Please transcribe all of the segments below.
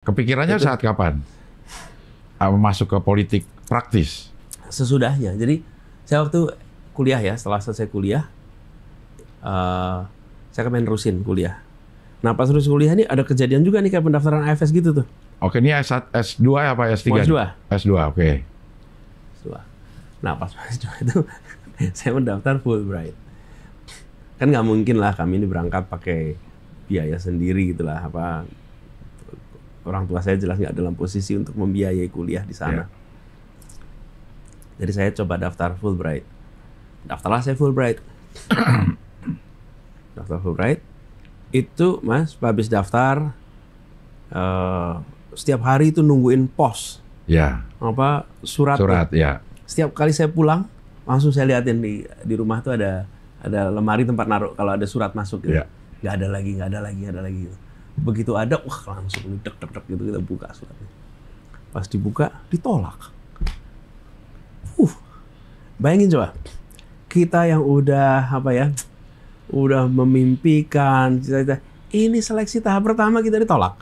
Kepikirannya Itu saat kapan? Masuk ke politik praktis? sesudahnya. Jadi saya waktu kuliah ya, setelah selesai kuliah, saya kan nerusin kuliah. Nah pas terus kuliah ini ada kejadian juga nih kayak pendaftaran AFS gitu tuh. Oke, ini S2 apa S3? Mau S2. S2, oke. S2. Nah pas S2 itu saya mendaftar Fulbright. Kan nggak mungkin lah kami ini berangkat pakai biaya sendiri gitu lah. Orang tua saya jelas nggak dalam posisi untuk membiayai kuliah di sana. Jadi saya coba daftar Fulbright. Daftarlah saya Fulbright. Daftar Fulbright. Itu Mas, habis daftar, setiap hari itu nungguin pos. Ya. Surat. Ya. Setiap kali saya pulang, langsung saya liatin di rumah tuh ada lemari tempat naruh kalau ada surat masuk gitu. Ya. Nggak ada lagi. Gitu. Begitu ada, wah langsung dek gitu kita buka suratnya. Pas dibuka, ditolak. Bayangin coba, kita yang udah udah memimpikan cita-cita, ini seleksi tahap pertama kita ditolak.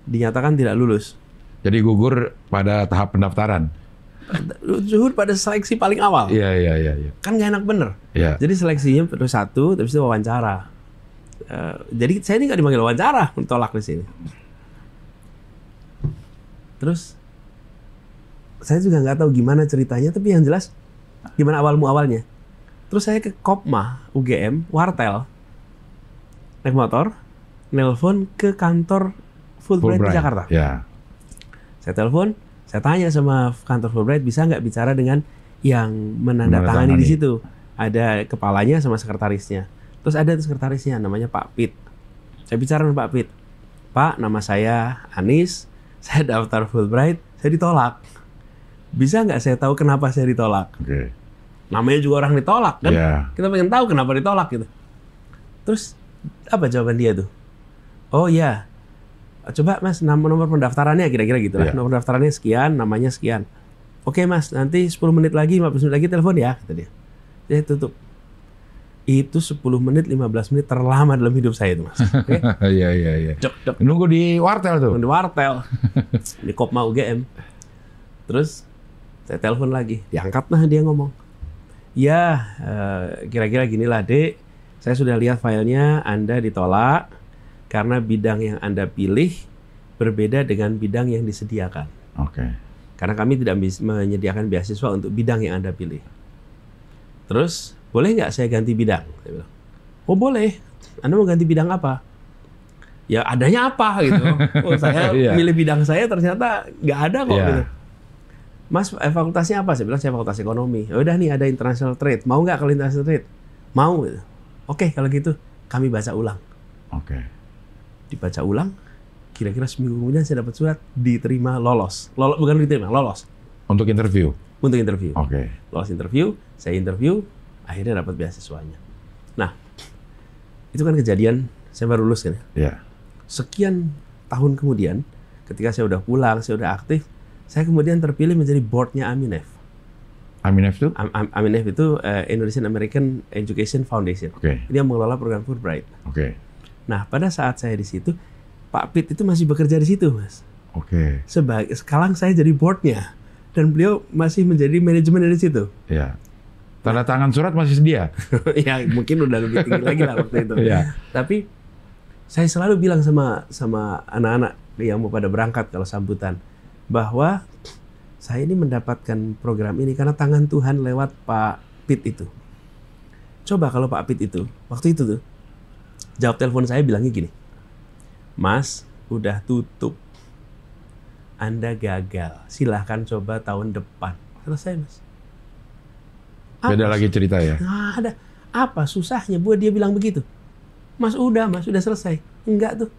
Dinyatakan tidak lulus. Jadi gugur pada tahap pendaftaran. Gugur pada seleksi paling awal. Iya. Kan nggak enak bener. Iya. Jadi seleksinya terus satu, terus itu wawancara. Jadi saya ini nggak dipanggil wawancara, ditolak di sini. Terus saya juga nggak tahu gimana ceritanya, tapi yang jelas gimana awalnya. Terus saya ke Kopma UGM Wartel, naik motor, nelpon ke kantor Fulbright di Jakarta. Ya. Saya telepon, saya tanya sama kantor Fulbright, bisa nggak bicara dengan yang menandatangani di situ. Ada kepalanya sama sekretarisnya. Terus ada sekretarisnya namanya Pak Pit. Saya bicara dengan Pak Pit. Pak, nama saya Anis. Saya daftar Fulbright, saya ditolak. Bisa nggak saya tahu kenapa saya ditolak? Oke. Namanya juga orang ditolak kan? Yeah. Kita pengen tahu kenapa ditolak gitu. Terus apa jawaban dia tuh? Oh ya, coba Mas nomor pendaftarannya kira-kira gitu lah. Yeah. Nomor pendaftarannya sekian, namanya sekian. Oke Mas, nanti 10 menit lagi, 15 menit lagi telepon ya, kata dia. Dia tutup. Itu 10 menit, 15 menit terlama dalam hidup saya itu Mas. Okay? Iya. Dok. Nunggu di wartel tuh. Di wartel. Di Kopma UGM. Terus saya telepon lagi. Diangkat nah dia ngomong. Ya, kira-kira ginilah Dek. Saya sudah lihat filenya, Anda ditolak karena bidang yang Anda pilih berbeda dengan bidang yang disediakan. Oke. Karena kami tidak menyediakan beasiswa untuk bidang yang Anda pilih. Terus, boleh nggak saya ganti bidang? Saya bilang, oh boleh. Anda mau ganti bidang apa? Ya adanya apa gitu. Oh saya milih bidang saya ternyata nggak ada kok gitu. Mas, fakultasnya apa? Saya bilang saya fakultas ekonomi. Ya udah nih ada international trade. Mau nggak kalau international trade? Mau. Gitu. Oke, kalau gitu kami baca ulang. Oke. Dibaca ulang. Kira-kira seminggu kemudian saya dapat surat diterima lolos. Bukan diterima, lolos. Untuk interview. Untuk interview. Oke. Lolos interview, saya interview, akhirnya dapat beasiswanya. Nah, itu kan kejadian saya baru lulus kan ya. Iya. Sekian tahun kemudian, ketika saya udah pulang, saya udah aktif, saya kemudian terpilih menjadi boardnya Aminef. Aminef itu? Aminef itu Indonesian American Education Foundation. Oke. Ini yang mengelola program Fulbright. Oke. Nah, pada saat saya di situ, Pak Pit itu masih bekerja di situ, Mas. Oke. Sekarang saya jadi boardnya, dan beliau masih menjadi manajemen dari situ. Iya. Tanda tangan surat masih dia. Ya, mungkin udah lebih tinggi lagi lah waktu itu. Iya. Tapi saya selalu bilang sama anak-anak yang mau pada berangkat kalau sambutan, bahwa saya ini mendapatkan program ini karena tangan Tuhan lewat Pak Pit itu. Coba kalau Pak Pit itu, waktu itu tuh, jawab telepon saya bilangnya gini, Mas, udah tutup. Anda gagal. Silahkan coba tahun depan. Selesai, Mas. Beda lagi cerita ya? Nah, ada. Apa susahnya buat dia bilang begitu? Mas, udah selesai. Enggak tuh.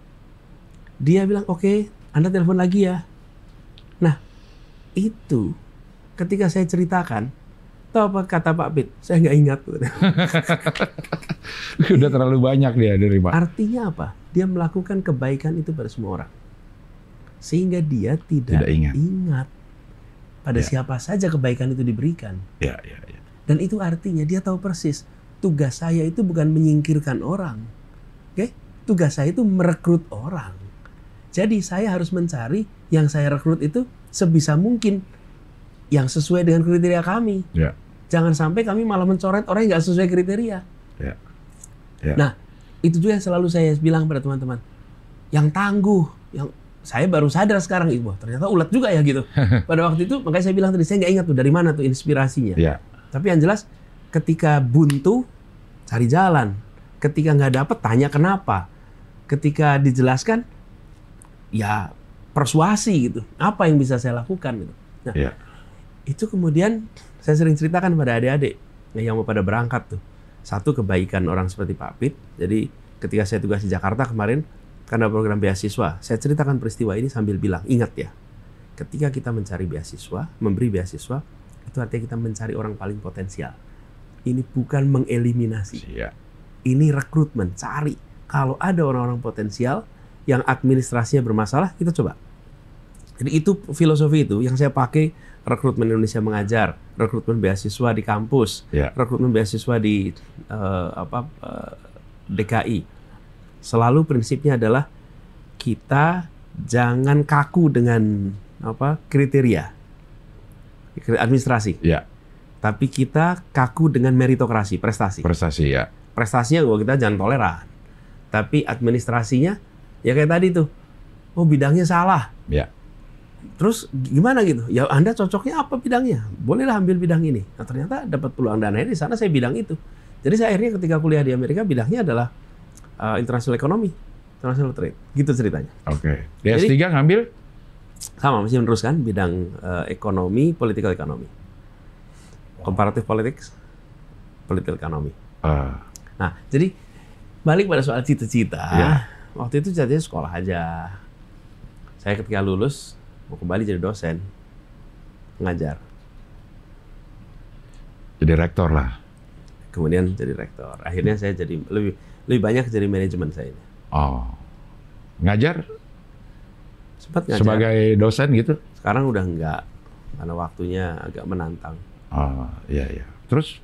Dia bilang, oke, Anda telepon lagi ya. Nah, itu ketika saya ceritakan, tahu apa kata Pak Pit? Saya nggak ingat. Udah terlalu banyak dia dari Pak. Artinya apa? Dia melakukan kebaikan itu pada semua orang. Sehingga dia tidak ingat pada siapa saja kebaikan itu diberikan. Ya. Dan itu artinya dia tahu persis, tugas saya itu bukan menyingkirkan orang. Oke? Tugas saya itu merekrut orang. Jadi saya harus mencari yang saya rekrut itu sebisa mungkin yang sesuai dengan kriteria kami. Ya. Jangan sampai kami malah mencoret orang yang nggak sesuai kriteria. Ya. Ya. Nah, itu juga yang selalu saya bilang pada teman-teman. Yang tangguh, yang saya baru sadar sekarang, wah ternyata ulet juga ya gitu. Pada waktu itu, makanya saya bilang tadi, saya nggak ingat tuh dari mana tuh inspirasinya. Ya. Tapi yang jelas, ketika buntu, cari jalan. Ketika nggak dapet, tanya kenapa. Ketika dijelaskan, ya persuasi gitu. Apa yang bisa saya lakukan gitu. Nah, Ya. itu kemudian saya sering ceritakan pada adik-adik yang mau pada berangkat tuh. Satu, kebaikan orang seperti Pak Pit. Jadi ketika saya tugas di Jakarta kemarin, karena program beasiswa, saya ceritakan peristiwa ini sambil bilang, ingat ya, ketika kita mencari beasiswa, memberi beasiswa, itu artinya kita mencari orang paling potensial. Ini bukan mengeliminasi. Ya. Ini rekrutmen, cari. Kalau ada orang-orang potensial yang administrasinya bermasalah, kita coba. Jadi itu filosofi itu yang saya pakai, rekrutmen Indonesia Mengajar, rekrutmen beasiswa di kampus, Ya. rekrutmen beasiswa di DKI. Selalu prinsipnya adalah kita jangan kaku dengan kriteria administrasi, Ya. tapi kita kaku dengan meritokrasi, prestasi. Prestasi ya. Prestasinya kita jangan toleran, tapi administrasinya ya kayak tadi tuh, oh bidangnya salah. Ya. Terus gimana gitu? Ya Anda cocoknya apa bidangnya? Bolehlah ambil bidang ini. Nah ternyata dapat peluang dana di sana, saya bidang itu. Jadi saya akhirnya ketika kuliah di Amerika bidangnya adalah international economy, international trade. Gitu ceritanya. Oke. Di S3 ngambil? Sama, masih meneruskan bidang ekonomi, political economy. Comparative politics, political economy. Nah, jadi balik pada soal cita-cita. Ya. Waktu itu cita-citanya sekolah aja. Saya ketika lulus mau kembali jadi dosen, ngajar. Jadi rektor lah. Kemudian jadi rektor. Akhirnya saya jadi lebih banyak jadi manajemen saya ini. Oh. Ngajar Sempat ngajar. sebagai dosen gitu? Sekarang udah enggak, karena waktunya agak menantang. Oh, iya iya. Terus